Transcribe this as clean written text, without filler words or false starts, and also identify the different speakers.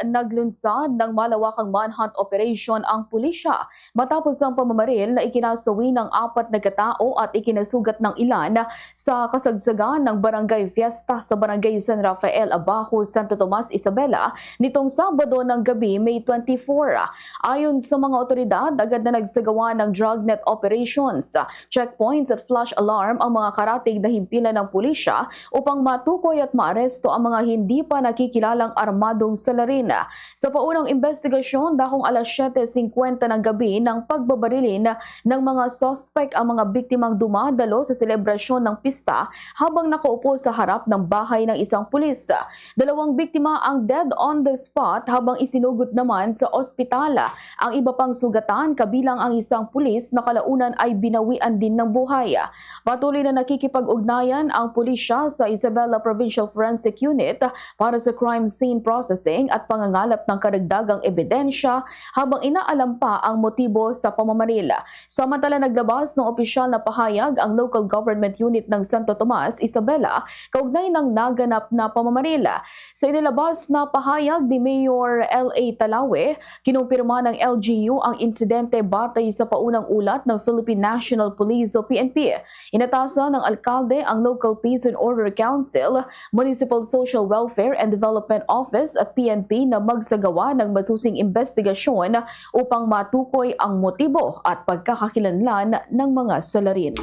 Speaker 1: Naglunsad ng malawakang manhunt operation ang pulisya matapos ang pamamaril na ikinasawi ng 4 na katao at ikinasugat ng ilan sa kasagsagan ng barangay fiesta sa barangay San Rafael, Abajo, Santo Tomas, Isabela nitong Sabado ng gabi, May 24. Ayon sa mga otoridad, agad na nagsagawa ng dragnet operations, checkpoints at flash alarm ang mga karatig na himpilan ng pulisya upang matukoy at maaresto ang mga hindi pa nakikilalang armadong salarin. Sa paunang investigasyon, dakong alas 7:50 ng gabi ng pagbabarilin ng mga suspect ang mga biktimang dumadalo sa selebrasyon ng pista habang nakaupo sa harap ng bahay ng isang pulis. 2 biktima ang dead on the spot habang isinugod naman sa ospital. Ang iba pang sugatan kabilang ang isang pulis na kalaunan ay binawian din ng buhay. Patuloy na nakikipag-ugnayan ang pulisya sa Isabela Provincial Forensic Unit para sa crime scene processing at pangangalap ng karagdagang ebidensya habang inaalam pa ang motibo sa pamamaril. Samantala, naglabas ng opisyal na pahayag ang Local Government Unit ng Santo Tomas, Isabela, kaugnay ng naganap na pamamaril. Sa inilabas na pahayag ni Mayor L.A. Talawe, kinumpirma ng LGU ang insidente batay sa paunang ulat ng Philippine National Police o PNP. Inatasan ng alkalde ang Local Peace and Order Council, Municipal Social Welfare and Development Office at PNP na magsagawa ng masusing investigasyon upang matukoy ang motibo at pagkakakilanlan ng mga salarin.